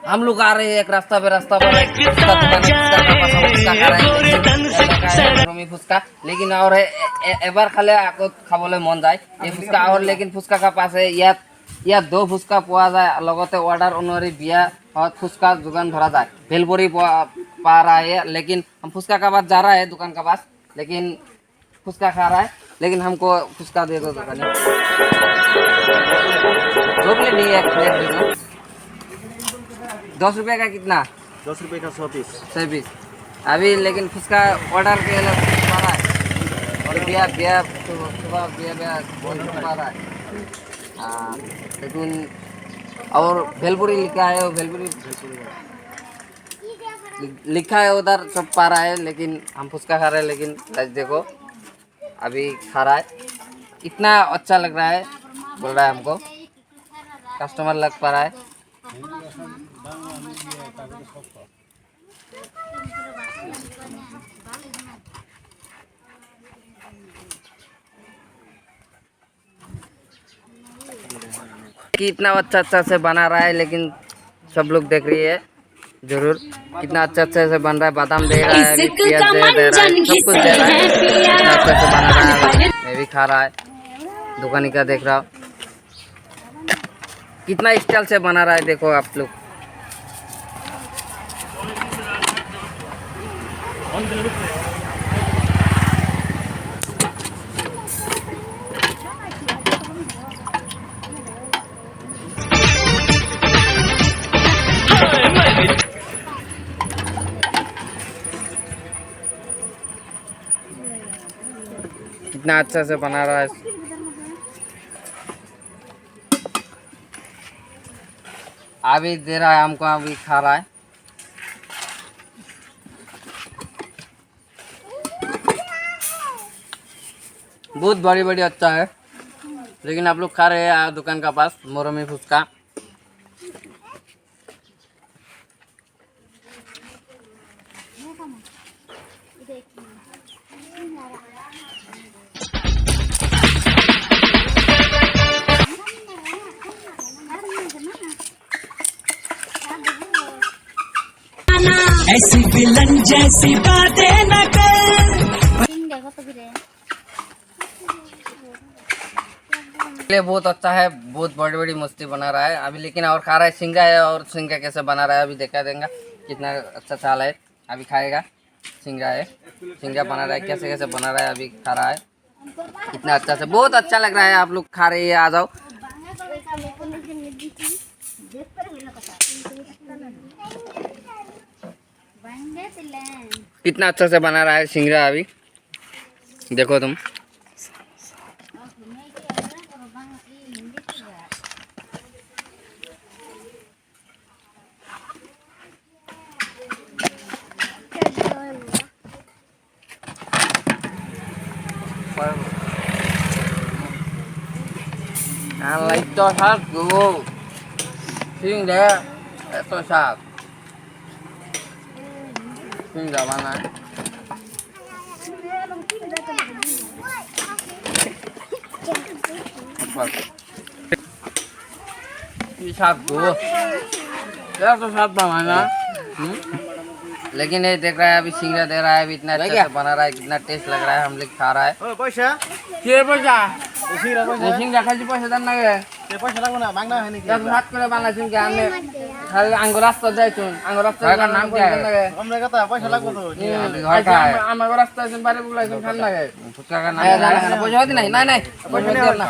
हम लोग आ रहे हैं एक रास्ता पर फुसका दुकान है, फुसका का पास हम फुसका खा रहे हैं रमी फुसका लेकिन और এবাৰ খালে আকৌ খাবলৈ মন যায় এই ফুচকা और लेकिन फुसका का पास है ইয়াত दो फुसका পোৱা যায় লগতে অর্ডার অনুযায়ী বিয়া फुसका दुकान भरा जाए भेलपुरी पा रहा है लेकिन हम फुसका का पास जा रहा है दुकान का पास लेकिन फुसका खा रहा है लेकिन हमको फुसका दे दो दुकान नहीं एक प्लेट दे दो 10 रुपये का कितना 10 रुपए का 100 पीस 100 पीस अभी लेकिन फुसका ऑर्डर के लिए पा रहा है और बिया बिया सुबह बिया पा रहा है हाँ लेकिन और भेलपुरी लिखा है भेलपुरी लिखा है उधर सब पा रहा है लेकिन हम फुसका खा रहे हैं लेकिन देखो अभी खा रहा है इतना अच्छा लग रहा है बोल रहा है हमको कस्टमर लग पा रहा है कि इतना अच्छा से बना रहा है लेकिन सब लोग देख रही है जरूर कितना अच्छा से बन रहा है बादाम दे रहा है प्याज दे रहा है सब कुछ दे रहा है इतना अच्छा से बना रहा है मैं भी खा रहा है दुकानी का देख रहा हूँ कितना स्टाइल से बना रहा है देखो आप लोग कितना अच्छा से बना रहा है अभी दे रहा है हमको अभी खा रहा है बहुत बड़ी बड़ी अच्छा है लेकिन आप लोग खा रहे हैं दुकान का पास मोरमी फुसका ऐसी विलन जैसी बातें न कर बहुत अच्छा है बहुत बड़ी बड़ी मस्ती बना रहा है अभी लेकिन और खा रहा है सिंगा है और सिंगा कैसे बना रहा है अभी देखा देंगे कितना अच्छा चाल है अभी खाएगा सिंगा है सिंगा बना रहा है कैसे कैसे बना रहा है अभी खा रहा है कितना अच्छा से बहुत अच्छा लग रहा है आप लोग खा रहे हैं आ जाओ कितना अच्छा से बना रहा है सिंगरा अभी देखो तुम lấy cho sát vô xin để tôi sạc xin giờ bạn này đi sạc vô để tôi sạc bạn này लेकिन ये देख रहा है अभी सिंगरा दे रहा है अभी इतना अच्छा से बना रहा है कितना टेस्ट लग रहा है हम लोग खा रहा है पैसा के पैसा सिंगरा खाली पैसा देन ना के पैसा লাগবে না বাংলা হয় নাকি 10 हाथ করে বাংলা সিংরা আমি খালি আঙ্গুর রাস্তা যাইছুন আঙ্গুর রাস্তা का नाम क्या है আমরা কথা পয়সা লাগবে তো আমার রাস্তা আছে বাড়ি বুলাইছুন খান লাগে ফুচকা का नाम पैसा होती नहीं नहीं नहीं पैसा दियो ना